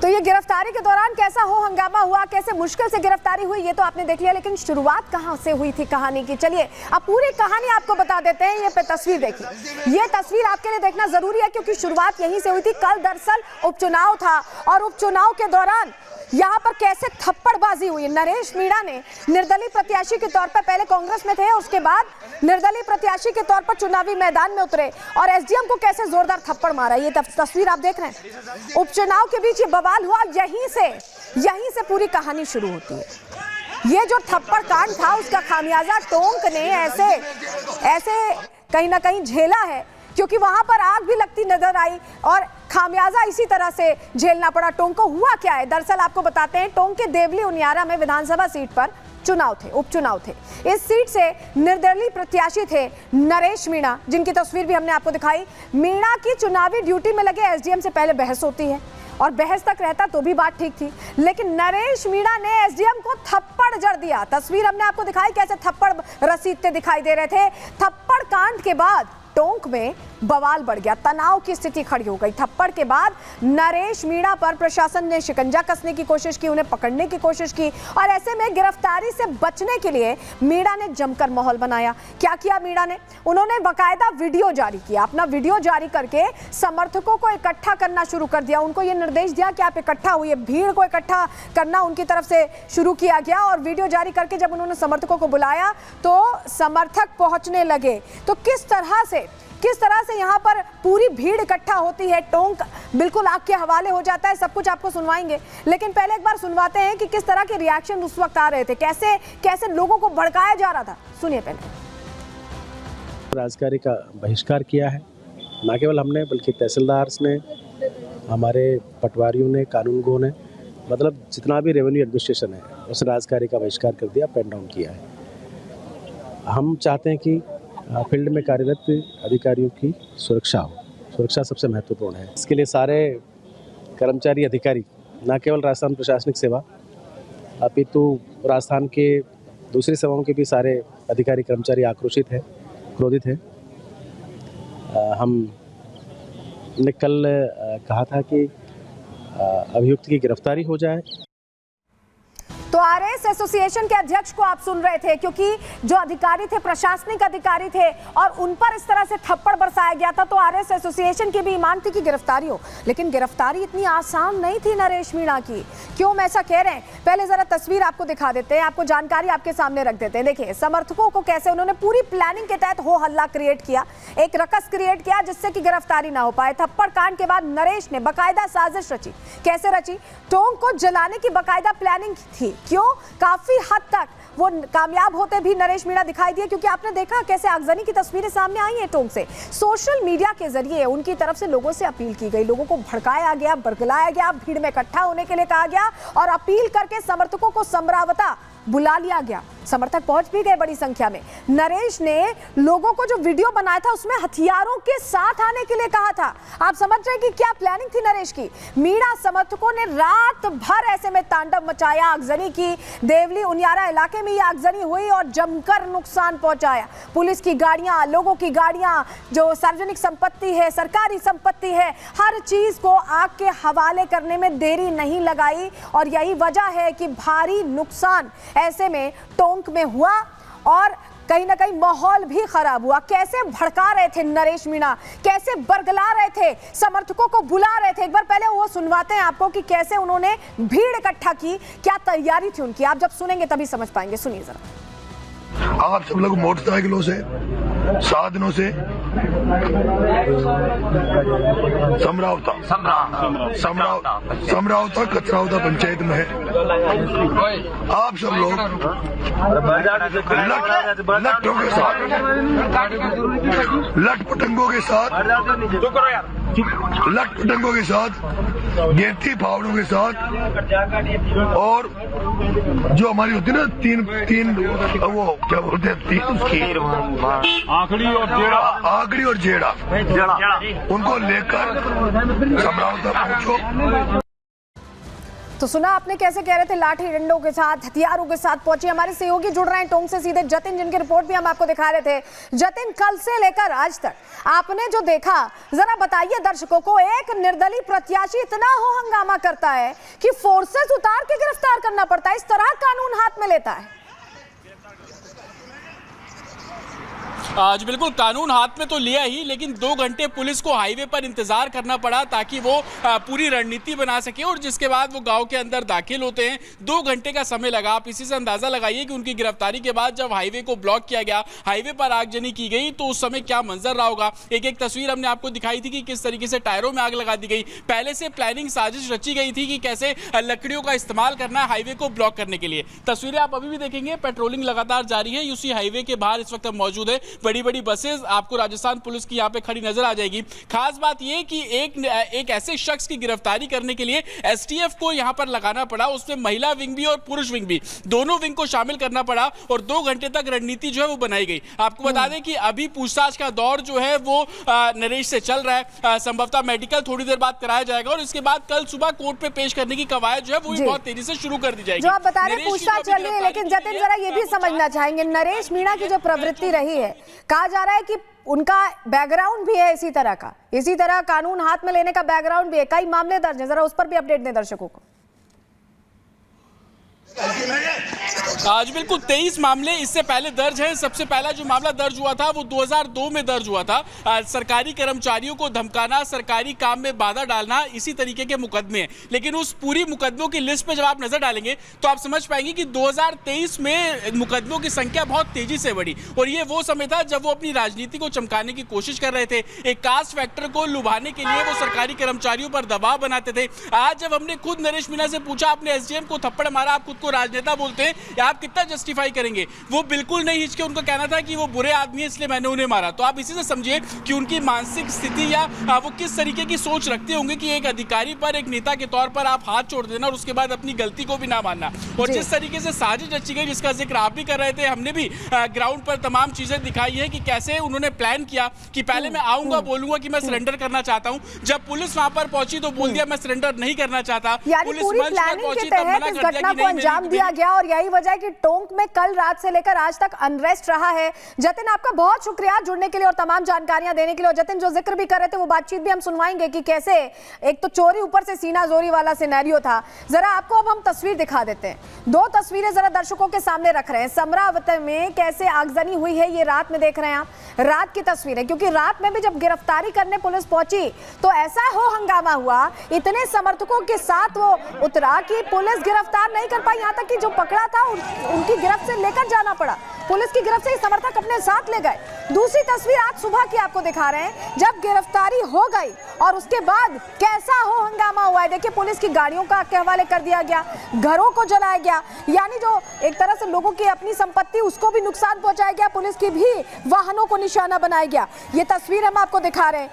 तो ये गिरफ्तारी के दौरान कैसा हो हंगामा हुआ, कैसे मुश्किल से गिरफ्तारी हुई, ये तो आपने देख लिया, लेकिन शुरुआत कहां से हुई थी कहानी की। चलिए अब पूरी कहानी आपको बता देते हैं। ये तस्वीर देखिए, ये तस्वीर आपके लिए देखना जरूरी है क्योंकि शुरुआत यहीं से हुई थी। कल दरअसल उपचुनाव था और उपचुनाव के दौरान यहाँ पर कैसे थप्पड़बाजी हुई। नरेश मीणा ने निर्दलीय प्रत्याशी के तौर पर, पहले कांग्रेस में थे, उसके बाद निर्दलीय प्रत्याशी के तौर पर चुनावी मैदान में उतरे और एसडीएम को कैसे जोरदार थप्पड़ मारा। ये तस्वीर आप देख रहे हैं। उपचुनाव के बीच ये बवाल हुआ, यहीं से पूरी कहानी शुरू होती है। ये जो थप्पड़ कांड था उसका खामियाजा टोंक ने ऐसे कहीं ना कहीं झेला है क्योंकि वहां पर आग भी लगती नजर आई और खामियाजा इसी तरह से झेलना पड़ा टोंक को। हुआ क्या है, दरअसल आपको बताते हैं। टोंक के देवली उनियारा में विधानसभा सीट पर उपचुनाव थे। इस सीट से निर्दलीय प्रत्याशी थे नरेश मीणा, जिनकी तस्वीर भी हमने आपको दिखाई। मीणा की चुनावी ड्यूटी में लगे एसडीएम से पहले बहस होती है और बहस तक रहता तो भी बात ठीक थी, लेकिन नरेश मीणा ने एसडीएम को थप्पड़ जड़ दिया। तस्वीर हमने आपको दिखाई, कैसे थप्पड़ रसीदते दिखाई दे रहे थे। थप्पड़ कांड के बाद टोंक में बवाल बढ़ गया, तनाव की स्थिति खड़ी हो गई। थप्पड़ के बाद नरेश मीणा पर प्रशासन ने शिकंजा कसने की कोशिश की, उन्हें पकड़ने की कोशिश की और ऐसे में गिरफ्तारी से बचने के लिए मीणा ने जमकर माहौल बनाया। क्या किया मीणा ने? उन्होंने बाकायदा वीडियो जारी किया। अपना वीडियो जारी करके समर्थकों को इकट्ठा करना शुरू कर दिया। उनको ये निर्देश दिया कि आप इकट्ठा हुई, भीड़ को इकट्ठा करना उनकी तरफ से शुरू किया गया और वीडियो जारी करके जब उन्होंने समर्थकों को बुलाया तो समर्थक पहुंचने लगे। तो किस तरह से यहाँ पर पूरी भीड़ इकट्ठा होती है, टोंक बिल्कुल आग के हवाले हो जाता है। सब कुछ आपको सुनवाएंगे, लेकिन पहले एक बार सुनवाते हैं कि किस तरह के रिएक्शन उस वक्त आ रहे थे, कैसे लोगों को भड़काया जा रहा था। सुनिए पहले। राजकारी का बहिष्कार किया है, न केवल हमने बल्कि तहसीलदार ने, हमारे पटवारियों ने, कानूनगो ने, मतलब जितना भी रेवेन्यू एडमिनिस्ट्रेशन है उस राजकारी का बहिष्कार कर दिया, पेन डाउन किया है। हम चाहते हैं कि फील्ड में कार्यरत अधिकारियों की सुरक्षा हो। सुरक्षा सबसे महत्वपूर्ण है। इसके लिए सारे कर्मचारी अधिकारी, न केवल राजस्थान प्रशासनिक सेवा अपितु राजस्थान के दूसरी सेवाओं के भी सारे अधिकारी कर्मचारी आक्रोशित है, क्रोधित है। हमने कल कहा था कि अभियुक्त की गिरफ्तारी हो जाए। तो आरएस एसोसिएशन के अध्यक्ष को आप सुन रहे थे, क्योंकि जो अधिकारी थे, प्रशासनिक अधिकारी थे और उन पर इस तरह से थप्पड़ बरसाया गया था, तो आरएस एसोसिएशन की भी ईमान थी कि गिरफ्तारी हो। लेकिन गिरफ्तारी इतनी आसान नहीं थी नरेश मीणा की। क्यों हम ऐसा कह रहे हैं, पहले जरा तस्वीर आपको दिखा देते हैं, आपको जानकारी आपके सामने रख देते हैं। देखिए समर्थकों को कैसे उन्होंने पूरी प्लानिंग के तहत हो हल्ला क्रिएट किया, एक रकस क्रिएट किया जिससे कि गिरफ्तारी ना हो पाए। थप्पड़ कांड के बाद नरेश ने बाकायदा साजिश रची। कैसे रची? टोंक को जलाने की बाकायदा प्लानिंग थी। क्यों? काफी हद तक वो कामयाब होते भी नरेश मीणा दिखाई दिए, क्योंकि आपने देखा कैसे आगजनी की तस्वीरें सामने आई हैं टोंक से। सोशल मीडिया के जरिए उनकी तरफ से लोगों से अपील की गई, लोगों को भड़काया गया, बरगलाया गया, भीड़ में इकट्ठा होने के लिए कहा गया और अपील करके समर्थकों को समरावता बुला लिया गया। समर्थक पहुंच भी गए बड़ी संख्या में। नरेश ने लोगों को जो वीडियो बनाया था उसमें हथियारों के साथ आने के लिए कहा था। आप समझ रहे हैं कि क्या प्लानिंग थी नरेश की। मीणा समर्थकों ने रात भर ऐसे में तांडव मचाया, आगजनी की। देवली उनियारा इलाके में ये आगजनी हुई और जमकर नुकसान पहुंचाया। पुलिस की गाड़ियां, लोगों की गाड़ियां, जो सार्वजनिक संपत्ति है, सरकारी संपत्ति है, हर चीज को आग के हवाले करने में देरी नहीं लगाई और यही वजह है कि भारी नुकसान ऐसे में टोंक में हुआ और कहीं ना कहीं माहौल भी खराब हुआ। कैसे भड़का रहे थे नरेश मीणा, कैसे बरगला रहे थे, समर्थकों को बुला रहे थे। एक बार पहले वो सुनवाते हैं आपको कि कैसे उन्होंने भीड़ इकट्ठा की, क्या तैयारी थी उनकी। आप जब सुनेंगे तभी समझ पाएंगे। सुनिए जरा। आप सब लोग मोटरसाइकिलों से, साधनों से समरावता कचरावता पंचायत में है। आप सब लोग लट्टों के साथ, लटपटंगों के साथ, गेंती फावड़ों के साथ और जो हमारी होती है ना तीन वो क्या बोलते हैं, तीन उसकी आगड़ी और जेड़ा, उनको लेकर समरावता पहुंचो। तो सुना आपने कैसे कह रहे थे, लाठी डंडों के साथ, हथियारों के साथ पहुंचे। हमारे सहयोगी जुड़ रहे हैं टोंक से सीधे, जतिन, जिनकी रिपोर्ट भी हम आपको दिखा रहे थे। जतिन, कल से लेकर आज तक आपने जो देखा, जरा बताइए दर्शकों को। एक निर्दलीय प्रत्याशी इतना हो हंगामा करता है कि फोर्सेस उतार के गिरफ्तार करना पड़ता है, इस तरह कानून हाथ में लेता है। आज बिल्कुल कानून हाथ में तो लिया ही, लेकिन 2 घंटे पुलिस को हाईवे पर इंतजार करना पड़ा ताकि वो पूरी रणनीति बना सके, और जिसके बाद वो गांव के अंदर दाखिल होते हैं। 2 घंटे का समय लगा। आप इसी से अंदाजा लगाइए कि उनकी गिरफ्तारी के बाद जब हाईवे को ब्लॉक किया गया, हाईवे पर आगजनी की गई, तो उस समय क्या मंजर रहा होगा। एक तस्वीर हमने आपको दिखाई थी कि किस तरीके से टायरों में आग लगा दी गई। पहले से प्लानिंग साजिश रची गई थी कि कैसे लकड़ियों का इस्तेमाल करना है हाईवे को ब्लॉक करने के लिए। तस्वीरें आप अभी भी देखेंगे, पेट्रोलिंग लगातार जारी है। यूसी हाईवे के बाहर इस वक्त हम मौजूद है। बड़ी बड़ी बसेस आपको राजस्थान पुलिस की यहां पे खड़ी नजर आ जाएगी। खास बात यह कि एक ऐसे शख्स की गिरफ्तारी करने के लिए एसटीएफ को यहां पर लगाना पड़ा। उसमें महिला विंग भी और पुरुष विंग भी, दोनों विंग को शामिल करना पड़ा, और 2 घंटे तक रणनीति जो है वो बनाई गई। आपको बता दें कि अभी पूछताछ का दौर जो है वो नरेश से चल रहा है। संभवतः मेडिकल थोड़ी देर बाद कराया जाएगा, और इसके बाद कल सुबह कोर्ट पे पेश करने की कवायद जो है वो भी बहुत तेजी से शुरू कर दी जाएगी। जो आप बता रहे हैं पूछताछ चल रही है, लेकिन जतिन जरा ये भी समझना चाहेंगे, नरेश मीणा की जो प्रवृत्ति रही है, कहा जा रहा है कि उनका बैकग्राउंड भी है इसी तरह का, इसी तरह कानून हाथ में लेने का बैकग्राउंड भी है, कई मामले दर्ज हैं, जरा उस पर भी अपडेट दें दर्शकों को। आज बिल्कुल 23 मामले इससे पहले दर्ज हैं। सबसे पहला जो मामला दर्ज हुआ था वो 2002 में दर्ज हुआ था। सरकारी कर्मचारियों को धमकाना, सरकारी काम में बाधा डालना, इसी तरीके के मुकदमे हैं। लेकिन उस पूरी मुकदमों की लिस्ट पे जब आप नजर डालेंगे तो आप समझ पाएंगे कि 2023 में मुकदमों की संख्या बहुत तेजी से बढ़ी, और ये वो समय था जब वो अपनी राजनीति को चमकाने की कोशिश कर रहे थे। एक कास्ट फैक्टर को लुभाने के लिए वो सरकारी कर्मचारियों पर दबाव बनाते थे। आज जब हमने खुद नरेश मीणा से पूछा, आपने एसडीएम को थप्पड़ मारा, आप खुद को राजनेता बोलते हैं, आप कितना जस्टिफाई करेंगे, वो बिल्कुल नहीं हिचके। उनका कहना था कि वो बुरे आदमी है इसलिए मैंने उन्हें मारा। तो आप इसी से समझिए कि उनकी मानसिक स्थिति या वो किस तरीके की सोच रखते होंगे कि एक अधिकारी पर, एक नेता के तौर पर आप हाथ छोड़ देना और उसके बाद अपनी गलती को भी ना मानना। और जिस तरीके से साजिश रची गई, जिसका जिक्र आप भी कर रहे थे, हमने भी ग्राउंड पर तमाम चीजें दिखाई है कि कैसे उन्होंने प्लान किया कि पहले मैं आऊंगा, बोलूंगा कि मैं सरेंडर करना चाहता हूं। जब पुलिस वहां पर पहुंची तो बोल दिया मैं सरेंडर नहीं करना चाहता। पुलिस मंच पर पहुंची तब मना कर दिया कि नहीं, अंजाम दिया गया, और यही वजह है कि टोंक में कल रात से लेकर आज तक अनरेस्ट रहा है। जतिन, आपका बहुत शुक्रिया जुड़ने के लिए और तमाम जानकारियां देने के लिए। और जतिन, जो जिक्र भी कर रहे थे वो बातचीत भी हम सुनवाएंगे कि कैसे एक तो चोरी ऊपर से सीना जोरी वाला सिनेरियो था। जरा आपको अब हम तस्वीर दिखा देते हैं, 2 तस्वीरें जरा दर्शकों के सामने रख रहे हैं। समरावती में कैसे आगजनी हुई है, ये रात में देख रहे हैं आप, रात की तस्वीर है, क्योंकि रात में भी जब गिरफ्तारी करने पुलिस पहुंची तो ऐसा हो हंगामा हुआ, इतने समर्थकों के साथ वो उतरा कि पुलिस गिरफ्तार नहीं कर पाई। यहां तक कि जो पकड़ा था उनकी गिरफ्त से लेकर जाना पड़ा, पुलिस की गिरफ्त से समर्थक अपने साथ ले गए। दूसरी तस्वीर आज सुबह की आपको दिखा रहे हैं, जब गिरफ्तारी हो गई और उसके बाद कैसा हो हंगामा हुआ है। देखिए, पुलिस की गाड़ियों का के हवाले कर दिया गया, घरों को जलाया गया, यानी जो एक तरह से लोगों की अपनी संपत्ति उसको भी नुकसान पहुंचाया गया, पुलिस की भी वाहनों को निशाना बनाया गया। ये तस्वीर हम आपको दिखा रहे हैं।